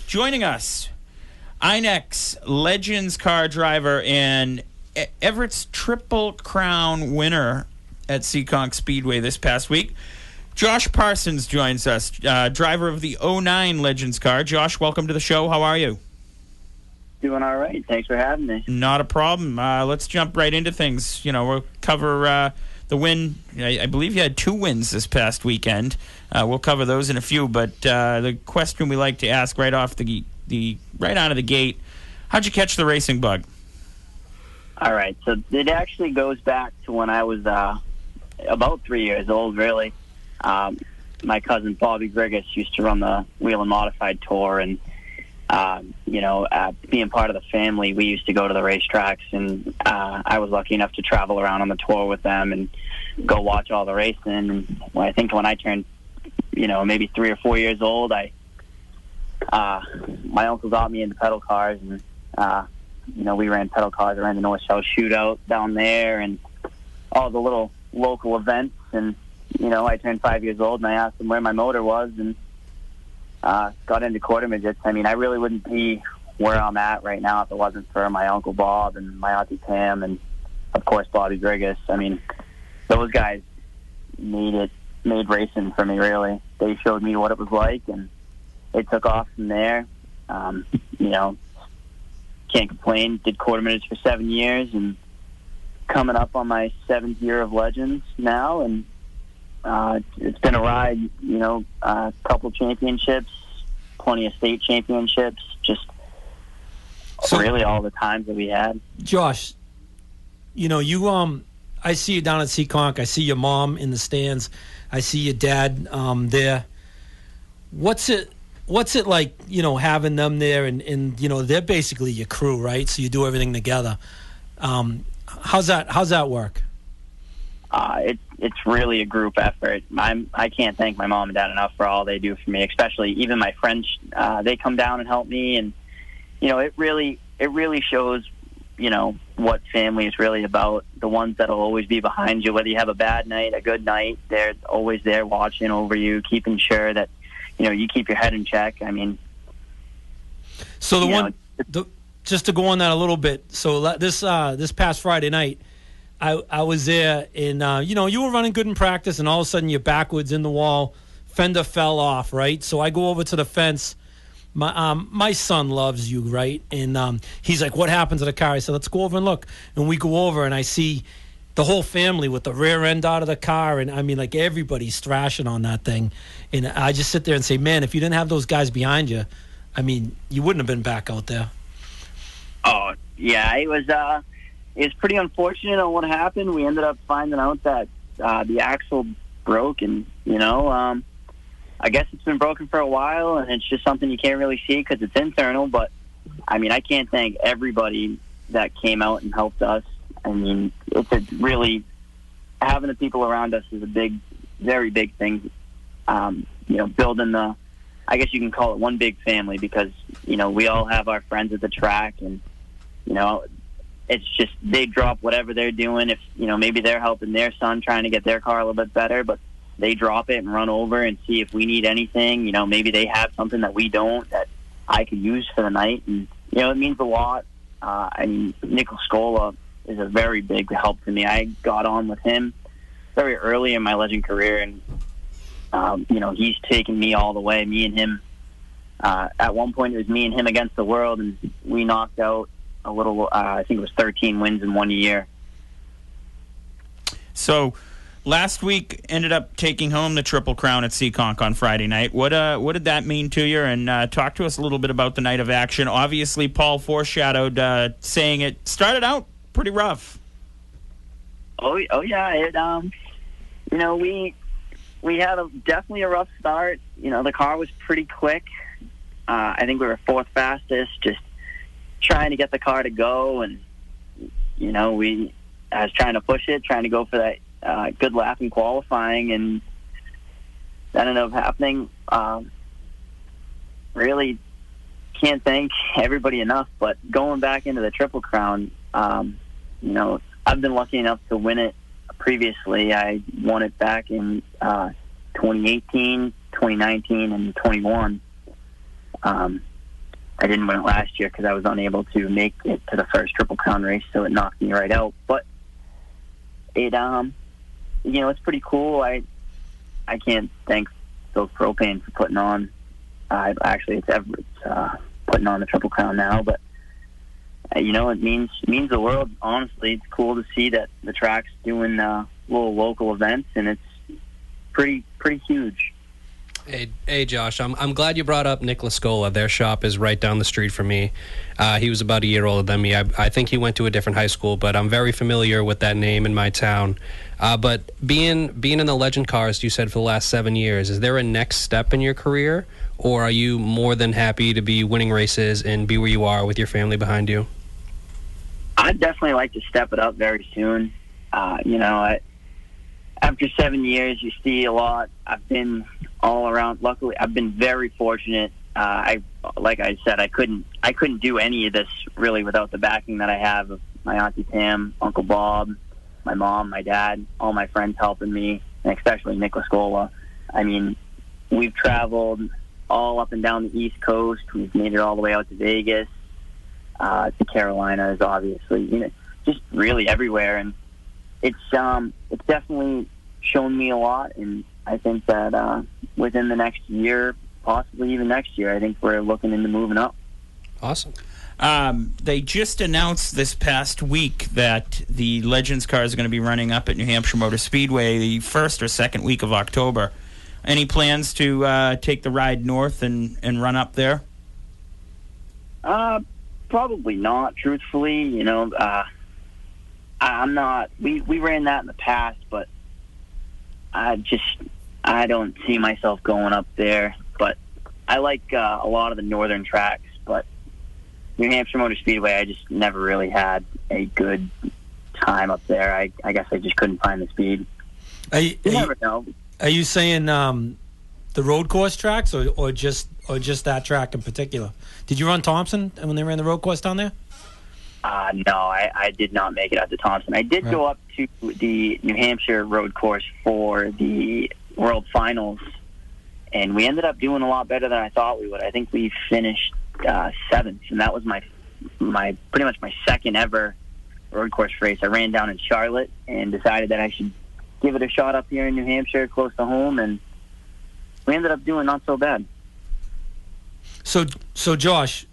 Joining us, INX Legends car driver and Everett's Triple Crown winner at Seekonk Speedway this past week. Josh Parsons joins us, driver of the 09 Legends car. Josh, welcome to the show. How are you? Doing all right. Thanks for having me. Not a problem. Let's jump right into things. We'll cover the win. I believe you had 2 wins this past weekend. We'll cover those in a few, but the question we like to ask right off the right out of the gate, how'd you catch the racing bug? All right. So it actually goes back to when I was about 3 years old, really. My cousin Bobby Grigas used to run the Wheel and Modified Tour, and being part of the family, we used to go to the racetracks, and I was lucky enough to travel around on the tour with them and go watch all the racing. And I think when I turned, maybe 3 or 4 years old, my uncle got me into pedal cars, and we ran pedal cars around the North South Shootout down there and all the little local events. And I turned 5 years old, and I asked him where my motor was, and got into quarter midgets. I really wouldn't be where I'm at right now if it wasn't for my Uncle Bob and my Auntie Pam and, of course, Bobby Grigas. Those guys made racing for me, really. They showed me what it was like, and it took off from there. Can't complain. Did quarter midgets for 7 years, and coming up on my 7th year of Legends now, and it's been a ride, a couple championships, plenty of state championships, just really all the times that we had. Josh, I see you down at Seekonk. I see your mom in the stands. I see your dad there. What's it like, having them there and they're basically your crew, right? So you do everything together. How's that work? It's really a group effort. I can't thank my mom and dad enough for all they do for me, especially even my friends. They come down and help me, and it really shows what family is really about. The ones that'll always be behind you, whether you have a bad night, a good night, they're always there watching over you, keeping sure that you keep your head in check. So just to go on that a little bit. So this past Friday night, I was there, and you were running good in practice, and all of a sudden you're backwards in the wall. Fender fell off, right? So I go over to the fence. My son loves you, right? And he's like, "What happened to the car?" I said, "Let's go over and look." And we go over, and I see the whole family with the rear end out of the car, and everybody's thrashing on that thing. And I just sit there and say, "Man, if you didn't have those guys behind you, you wouldn't have been back out there." Oh yeah, it was pretty unfortunate on what happened. We ended up finding out that the axle broke, and I guess it's been broken for a while, and it's just something you can't really see because it's internal. But I can't thank everybody that came out and helped us. It's really having the people around us is a very big thing. Building I guess you can call it one big family, because we all have our friends at the track, and it's just they drop whatever they're doing. If maybe they're helping their son trying to get their car a little bit better, but they drop it and run over and see if we need anything. Maybe they have something that we don't that I could use for the night, and it means a lot. Nico Scola is a very big help to me. I got on with him very early in my Legend career, and he's taken me all the way. Me and him, at one point it was me and him against the world, and we knocked out a little, I think it was 13 wins in 1 year. So last week ended up taking home the Triple Crown at Seekonk on Friday night. What did that mean to you? And talk to us a little bit about the night of action. Obviously, Paul foreshadowed saying it started out pretty rough. Oh yeah. We had definitely a rough start. The car was pretty quick. I think we were 4th fastest, just trying to get the car to go, and I was trying to push it, trying to go for that good lap in qualifying, and that ended up happening. Really can't thank everybody enough, but going back into the Triple Crown, I've been lucky enough to win it previously. I won it back in 2018, 2019, and 21. I didn't win it last year because I was unable to make it to the first Triple Crown race, so it knocked me right out. But it, it's pretty cool. I can't thank Phil Propane for putting on. Actually, it's Everett's putting on the Triple Crown now, but it means the world. Honestly, it's cool to see that the track's doing little local events, and it's pretty huge. Hey, Josh, I'm glad you brought up Nick Lascola. Their shop is right down the street from me. He was about a year older than me. I think he went to a different high school, but I'm very familiar with that name in my town. But being in the Legend cars, you said, for the last 7 years, is there a next step in your career, or are you more than happy to be winning races and be where you are with your family behind you? I'd definitely like to step it up very soon. After 7 years, you see a lot. I've been all around. Luckily, I've been very fortunate. Like I said, I couldn't do any of this really without the backing that I have of my Auntie Pam, Uncle Bob, my mom, my dad, all my friends helping me, and especially Nick Lascola. I mean, we've traveled all up and down the East Coast. We've made it all the way out to Vegas, to Carolinas, obviously. Just really everywhere, and it's definitely shown me a lot, and I think that within the next year, possibly even next year, I think we're looking into moving up. Awesome. They just announced this past week that the Legends cars are going to be running up at New Hampshire Motor Speedway the first or second week of October. Any plans to take the ride north and run up there? Probably not, truthfully. I'm not. We ran that in the past, but I don't see myself going up there. But I like a lot of the northern tracks, but New Hampshire Motor Speedway, I just never really had a good time up there. I guess I just couldn't find the speed. You never know. Are you saying the road course tracks, or just that track in particular? Did you run Thompson when they ran the road course down there? No, I did not make it out to Thompson. I did go up to the New Hampshire road course for the World Finals, and we ended up doing a lot better than I thought we would. I think we finished 7th, and that was my pretty much my second ever road course race. I ran down in Charlotte and decided that I should give it a shot up here in New Hampshire, close to home, and we ended up doing not so bad. So Josh,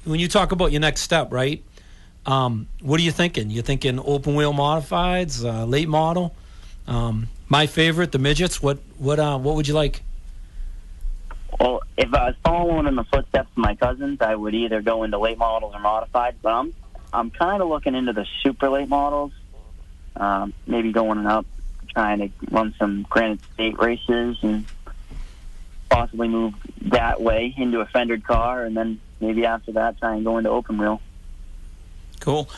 when you talk about your next step, right? What are you thinking? You thinking open wheel modifieds, late model? My favorite, the midgets. What would you like? Well, if I was following in the footsteps of my cousins, I would either go into late models or modified. But I'm kind of looking into the super late models. Maybe going up, trying to run some Granite State races and possibly move that way into a fendered car, and then maybe after that try and go into open wheel. Cool.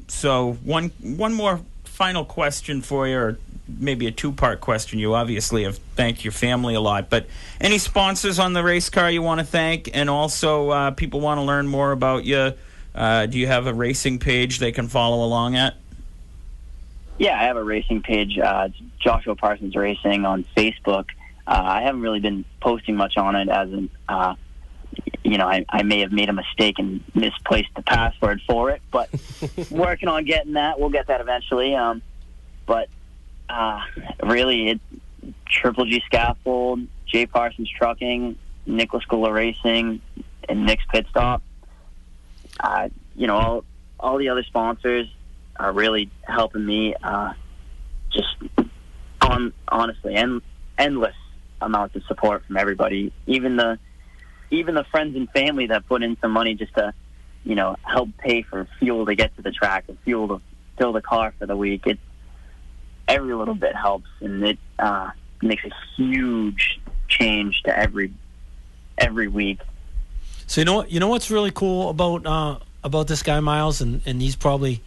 So one more final question for you, or maybe a two-part question. You obviously have thanked your family a lot, but any sponsors on the race car you want to thank? And also, people want to learn more about you. Do you have a racing page they can follow along at? Yeah, I have a racing page, Joshua Parsons Racing on Facebook. I haven't really been posting much on it, as in, I may have made a mistake and misplaced the password for it, but working on getting that. We'll get that eventually. But really, it's Triple G Scaffold, J Parsons Trucking, Nick Lascola Racing, and Nick's Pit Stop. All the other sponsors are really helping me. Just honestly, endless amounts of support from everybody, even the friends and family that put in some money just to, help pay for fuel to get to the track, or fuel to fill the car for the week. Every little bit helps, and it makes a huge change to every week. So you know what's really cool about this guy, Miles, and he's probably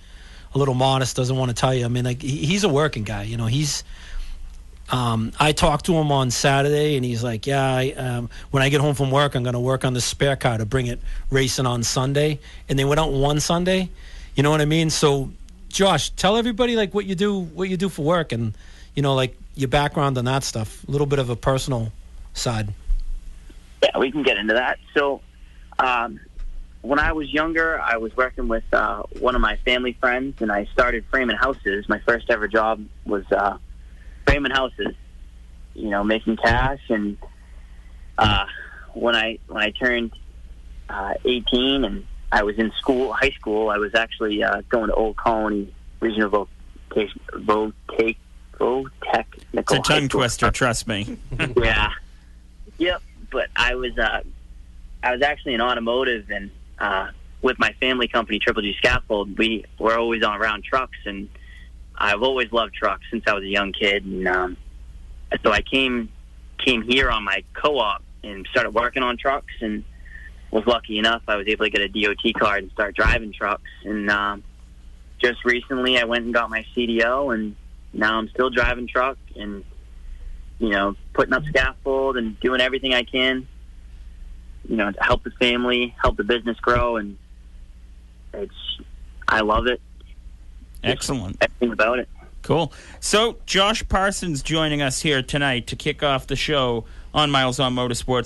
a little modest, doesn't want to tell you. I mean, like, he's a working guy. He's. I talked to him on Saturday, and he's like, "Yeah, when I get home from work, I'm going to work on the spare car to bring it racing on Sunday." And they went out one Sunday. You know what I mean? So, Josh, tell everybody like what you do for work, and like your background and that stuff. A little bit of a personal side. Yeah, we can get into that. So, when I was younger, I was working with one of my family friends, and I started framing houses. My first ever job was framing houses, making cash. And when I turned 18 and I was in high school, I was actually going to Old Colony Regional Technical. It's a tongue twister, trust me. Yeah. Yep. But I was actually in automotive, and with my family company, Triple G Scaffold, we were always around trucks, and I've always loved trucks since I was a young kid. And so I came here on my co-op and started working on trucks, and was lucky enough I was able to get a DOT card and start driving trucks. And just recently I went and got my CDO, and now I'm still driving truck and putting up scaffold and doing everything I can, to help the family, help the business grow. And I love it. Excellent. Everything about it. Cool. So Josh Parsons joining us here tonight to kick off the show on Miles on Motorsports.